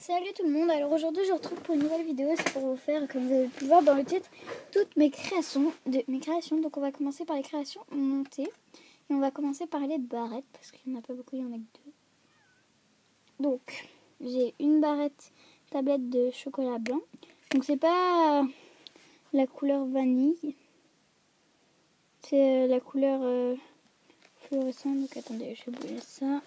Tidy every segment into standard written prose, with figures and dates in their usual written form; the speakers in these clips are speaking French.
Salut tout le monde, alors aujourd'hui je vous retrouve pour une nouvelle vidéo, c'est pour vous faire, comme vous avez pu le voir dans le titre, toutes mes créations. Donc on va commencer par les créations montées, et on va commencer par les barrettes, parce qu'il n'y en a pas beaucoup, il y en a que deux. Donc, j'ai une barrette tablette de chocolat blanc, donc c'est pas la couleur vanille, c'est la couleur fluorescente, donc attendez, je vais bouger ça.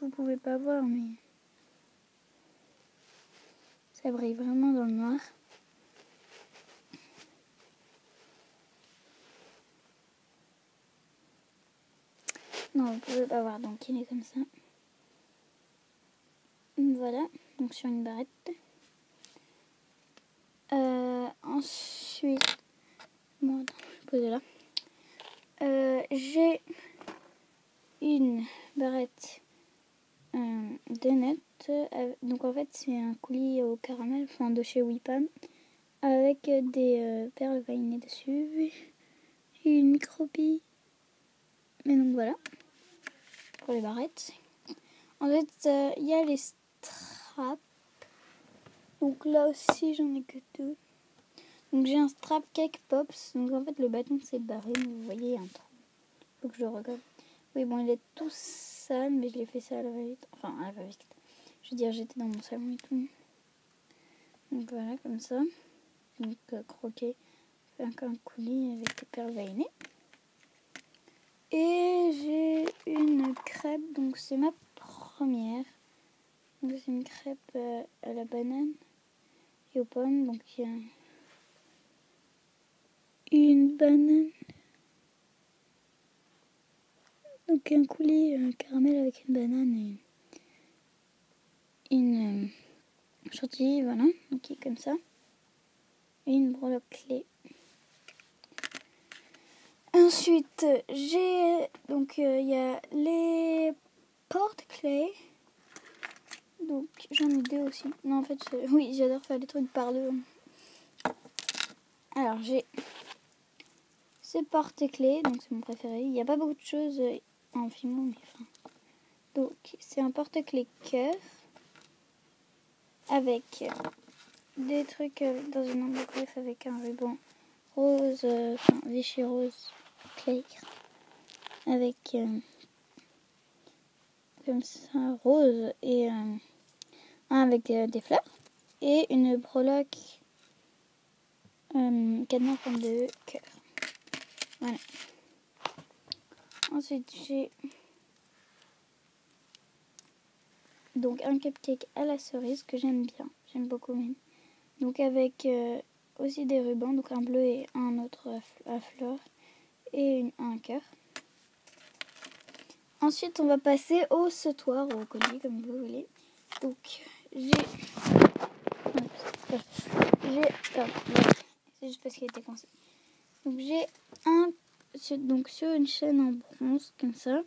Vous pouvez pas voir, mais ça brille vraiment dans le noir. Non, vous pouvez pas voir, donc il est comme ça. Voilà, donc sur une barrette. Ensuite, bon, attends, je vais poser là. J'ai une barrette de notes. Donc en fait, c'est un coulis au caramel, enfin de chez Whippam, avec des perles vanillées dessus. Et une micro-bille. Mais donc voilà, pour les barrettes. Ensuite, il y a les straps. Donc là aussi, j'en ai que deux. Donc j'ai un strap cake pops. Donc en fait, le bâton s'est barré. Vous voyez, il y a un trou. Faut que je le recolle. Oui, bon, il est tout sale, mais je l'ai fait ça à la va-vite. Enfin, à la va-vite. Je veux dire, j'étais dans mon salon et tout. Donc voilà, comme ça. Donc croquer avec un coulis avec des perles vanillées. Et j'ai une crêpe. Donc c'est ma première. Donc c'est une crêpe à la banane et aux pommes. Donc il y a une banane. Donc un coulis caramel avec une banane et une chantilly, voilà, ok, comme ça. Et une breloque clé. Ensuite, j'ai, donc il y a les porte-clés. Donc j'en ai deux aussi. Non, en fait, oui, j'adore faire des trucs par deux. Alors j'ai ce porte-clés, donc c'est mon préféré. Il n'y a pas beaucoup de choses en Fimo, mais enfin. Donc c'est un porte-clés cœur avec des trucs dans une enveloppe avec un ruban rose, enfin Vichy rose clair, avec comme ça rose et un avec des fleurs et une breloque cadenas en forme de cœur. Voilà. Ensuite j'ai donc un cupcake à la cerise que j'aime bien, j'aime beaucoup même. Donc avec aussi des rubans, donc un bleu et un autre à fleurs et un cœur. Ensuite, on va passer au sautoir, au collier, comme vous voulez. Donc, c'est juste parce qu'il était coincé. Donc, j'ai donc sur une chaîne en bronze, comme ça.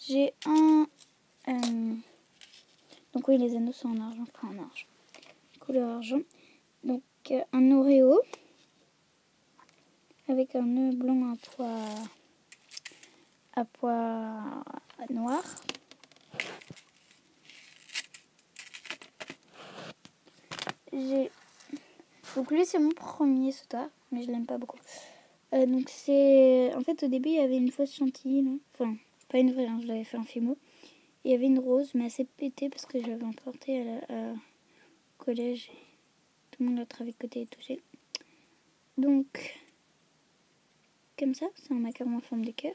J'ai donc oui, les anneaux sont en argent, enfin en argent. Couleur argent. Donc, un Oreo. Avec un nœud blanc à pois noir. Donc lui c'est mon premier sautoir, mais je l'aime pas beaucoup. Donc c'est... En fait au début il y avait une fausse chantilly, non, enfin pas une vraie, hein, je l'avais fait en Fimo. Il y avait une rose, mais assez pétée parce que je l'avais emportée au collège. Tout le monde l'a travicoté et touché. Donc comme ça, c'est un macaron en forme de cœur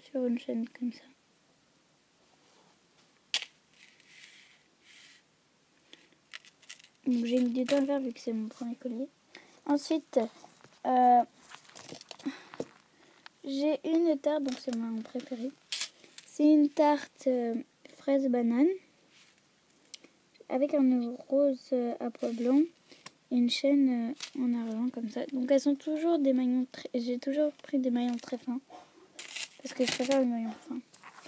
sur une chaîne comme ça. Donc j'ai mis du temps à faire vu que c'est mon premier collier. Ensuite, j'ai une tarte, donc c'est mon préféré. C'est une tarte fraise banane avec un nœud rose à pois blanc et une chaîne en argent comme ça. Donc elles sont toujours des maillons j'ai toujours pris des maillons très fins parce que je préfère les maillons fins.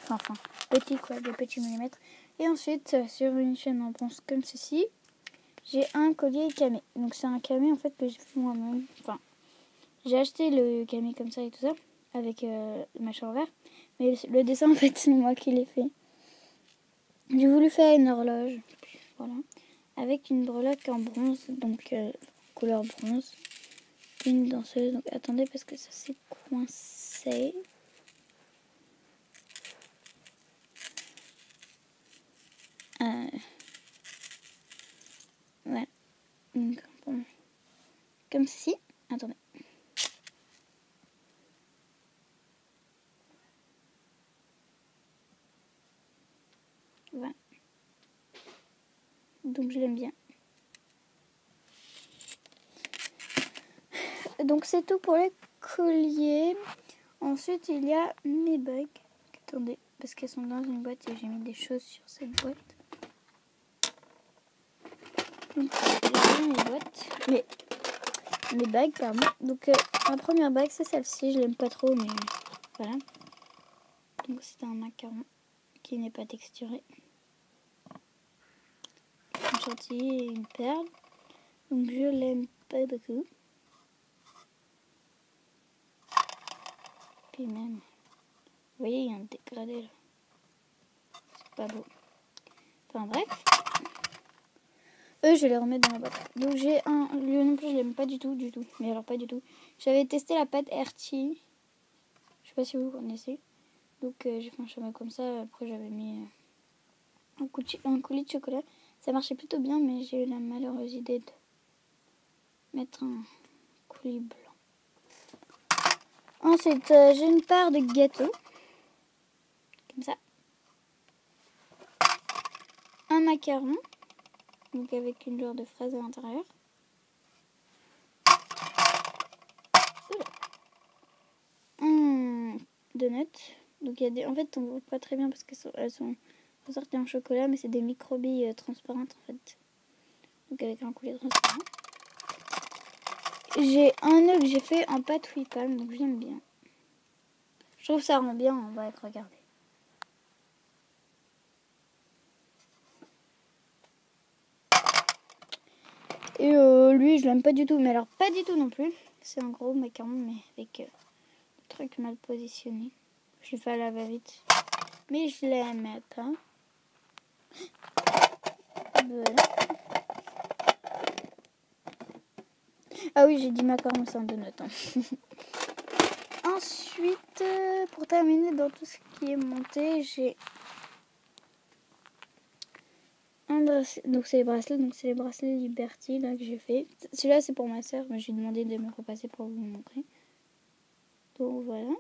Enfin, petits quoi, des petits millimètres. Et ensuite, sur une chaîne en bronze comme ceci, j'ai un collier camé. Donc c'est un camé en fait que j'ai fait moi-même. Enfin, j'ai acheté le camé comme ça et tout ça. avec le machin vert. Mais le dessin, en fait, c'est moi qui l'ai fait. J'ai voulu faire une horloge, voilà, avec une breloque en bronze, donc couleur bronze. Une danseuse, donc attendez parce que ça s'est coincé. Voilà, donc, bon. Comme ceci. Attendez. Voilà. Donc je l'aime bien. Donc c'est tout pour les colliers. Ensuite il y a mes bagues. Attendez, parce qu'elles sont dans une boîte et j'ai mis des choses sur cette boîte. Donc j'ai mes boîtes. Mes bagues, pardon. Donc ma première bague c'est celle-ci. Je l'aime pas trop mais voilà. Donc c'est un macaron qui n'est pas texturé. Un chantilly et une perle. Donc je l'aime pas beaucoup. Puis même, vous voyez, il y a un dégradé là. C'est pas beau. Enfin bref. Eux, je les remets dans la boîte. Donc j'ai un... Lui non plus, je l'aime pas du tout. Mais alors pas du tout. J'avais testé la pâte RT. Je sais pas si vous connaissez. Donc j'ai fait un chemin comme ça. Après j'avais mis un coulis de chocolat. Ça marchait plutôt bien, mais j'ai eu la malheureuse idée de mettre un coulis blanc. Ensuite, j'ai une paire de gâteaux. Comme ça. Un macaron. Donc avec une genre de fraise à l'intérieur. Un donut. Donc il y a des... En fait, on voit pas très bien parce qu'elles sont ressorties en chocolat, mais c'est des microbilles transparentes en fait. Donc avec un coulis transparent. J'ai un œuf que j'ai fait en pâte whippam, donc j'aime bien. Je trouve que ça rend bien, on va être regardé. Et lui, je l'aime pas du tout, mais alors pas du tout non plus. C'est un gros macaron, mais avec le truc mal positionné. Je l'ai fait à la va-vite. Mais je l'aime pas. Voilà. Ah oui, j'ai dit macaron, c'est un donut. Hein. Ensuite, pour terminer dans tout ce qui est monté, j'ai un bracelet. Donc c'est les bracelets Liberty là que j'ai fait. Celui-là c'est pour ma soeur, mais j'ai demandé de me repasser pour vous montrer. Donc voilà,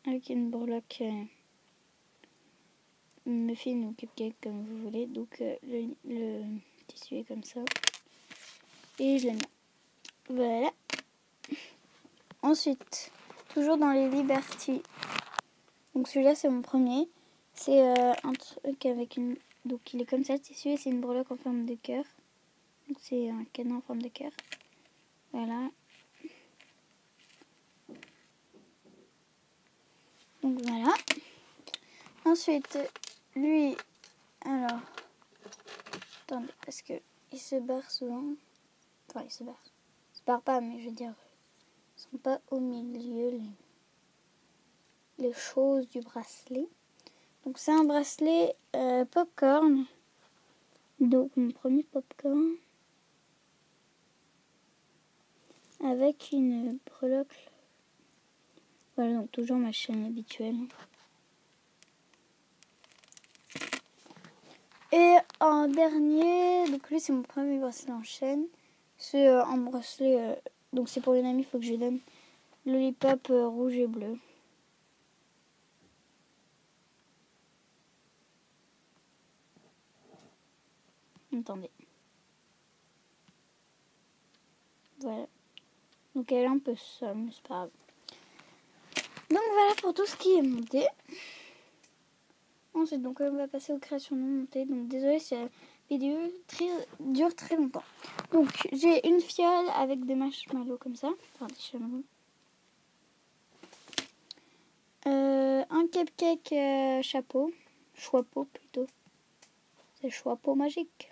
avec une breloque muffin ou cupcake comme vous voulez. Donc le tissu est comme ça. Et je l'aime bien. Voilà. Ensuite, toujours dans les Liberty. Donc celui-là c'est mon premier. C'est un truc avec une... Donc il est comme ça le tissu et c'est une breloque en forme de cœur. Donc c'est un cadenas en forme de cœur. Voilà. Donc voilà. Ensuite, lui, alors, attendez, parce que il se barre souvent. Enfin, il se barre. Il se barre pas, mais je veux dire, ils sont pas au milieu les choses du bracelet. Donc c'est un bracelet popcorn. Donc mon premier popcorn avec une breloque. Voilà, donc toujours ma chaîne habituelle. Et en dernier, donc lui c'est mon premier bracelet en chaîne. C'est un bracelet, donc c'est pour une amie, il faut que je lui donne Lollipop rouge et bleu. Attendez. Voilà. Donc elle est un peu seule, mais c'est pas grave. Donc voilà pour tout ce qui est monté. Ensuite, donc on va passer aux créations non montées. Donc désolé si la vidéo dure très longtemps. Donc j'ai une fiole avec des marshmallows comme ça. Enfin des chamallows. Un cupcake chapeau. Choix-peau plutôt. C'est choix-peau magique.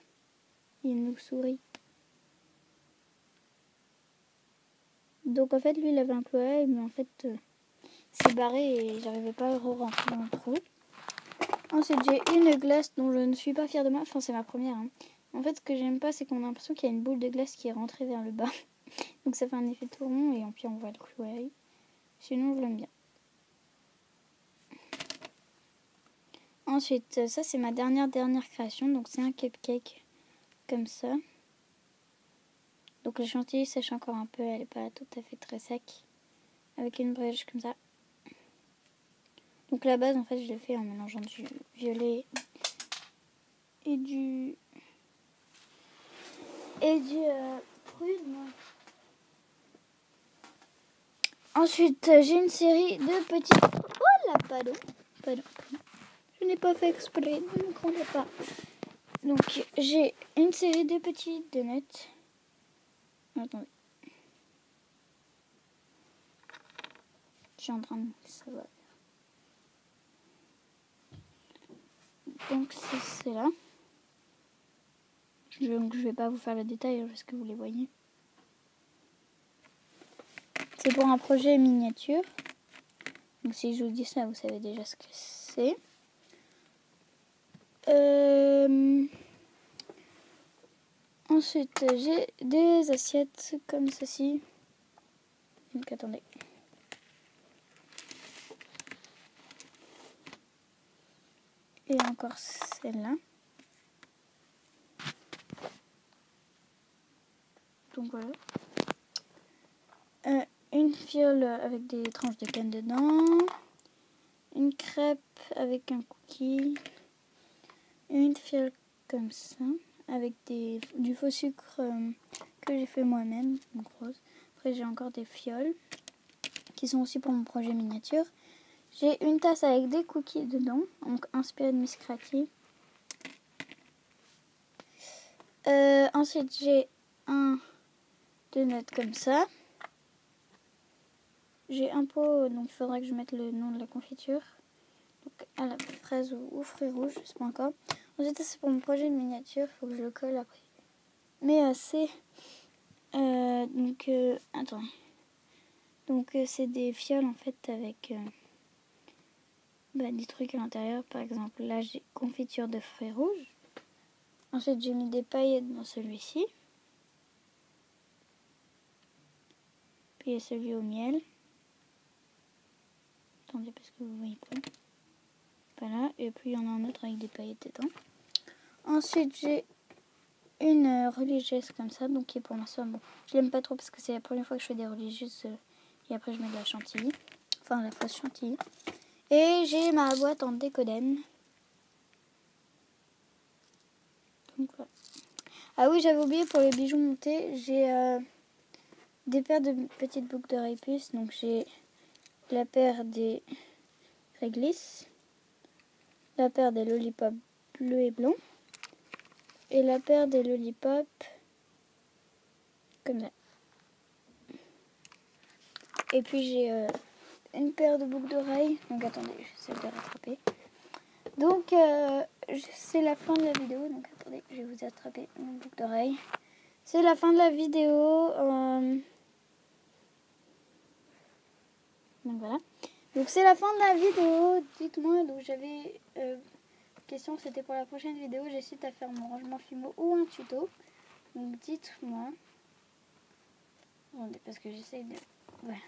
Il nous sourit. Donc en fait lui il avait un ployé, mais en fait s'est barré et j'arrivais pas à rentrer dans le trou. Ensuite, j'ai une glace dont je ne suis pas fière de moi. Enfin, c'est ma première. Hein. En fait, ce que j'aime pas, c'est qu'on a l'impression qu'il y a une boule de glace qui est rentrée vers le bas. Donc ça fait un effet tout rond et puis on voit le clouet. Sinon, je l'aime bien. Ensuite, ça c'est ma dernière création. Donc c'est un cupcake comme ça. Donc le chantilly sèche encore un peu. Elle n'est pas tout à fait très sec. Avec une brioche comme ça. Donc la base, en fait, je l'ai fait en mélangeant du violet et du prune. Ensuite, j'ai une série de petits... Oh là, pardon. Je n'ai pas fait exprès, ne me grondez pas. Donc, j'ai une série de petits donuts. Attendez. Je suis en train de... Ça va. Donc, c'est là. Donc, je vais pas vous faire le détail parce que vous les voyez. C'est pour un projet miniature. Donc, si je vous dis ça, vous savez déjà ce que c'est. Ensuite, j'ai des assiettes comme ceci. Donc, attendez. Et encore celle-là. Donc, voilà. Une fiole avec des tranches de canne dedans. Une crêpe avec un cookie. Une fiole comme ça. Avec du faux sucre que j'ai fait moi-même. Donc rose. Après, j'ai encore des fioles qui sont aussi pour mon projet miniature. J'ai une tasse avec des cookies dedans. Donc inspiré de Miss Creative. Ensuite, j'ai un donut comme ça. J'ai un pot, donc il faudra que je mette le nom de la confiture. Donc à la fraise ou aux fruits rouges, je sais pas encore. Ensuite, c'est pour mon projet de miniature, il faut que je le colle après. Mais c'est... attendez. Donc c'est des fioles en fait avec des trucs à l'intérieur. Par exemple, là j'ai confiture de fruits rouges. Ensuite, j'ai mis des paillettes dans celui-ci. Puis il y a celui au miel. Attendez parce que vous voyez pas. Voilà, et puis il y en a un autre avec des paillettes dedans. Ensuite, j'ai une religieuse comme ça, donc qui est pour ma soeur. Bon, je l'aime pas trop parce que c'est la première fois que je fais des religieuses et après je mets de la chantilly. Enfin, la fausse chantilly. Et j'ai ma boîte en décoden. Donc voilà. Ah oui, j'avais oublié pour les bijoux montés, j'ai des paires de petites boucles d'oreilles puces. Donc j'ai la paire des réglisses, la paire des lollipops bleus et blancs et la paire des lollipops comme ça. Et puis j'ai une paire de boucles d'oreilles. Donc attendez, j'essaie de rattraper. Donc c'est la fin de la vidéo. Donc attendez, je vais vous attraper une boucle d'oreille. C'est la fin de la vidéo. Donc voilà. Donc c'est la fin de la vidéo. Dites-moi, donc j'avais question, c'était pour la prochaine vidéo. J'hésite à faire mon rangement Fimo ou un tuto. Donc dites-moi. Attendez, parce que j'essaye de... Voilà.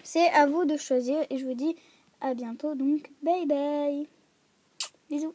C'est à vous de choisir et je vous dis à bientôt. Donc bye bye. Bisous.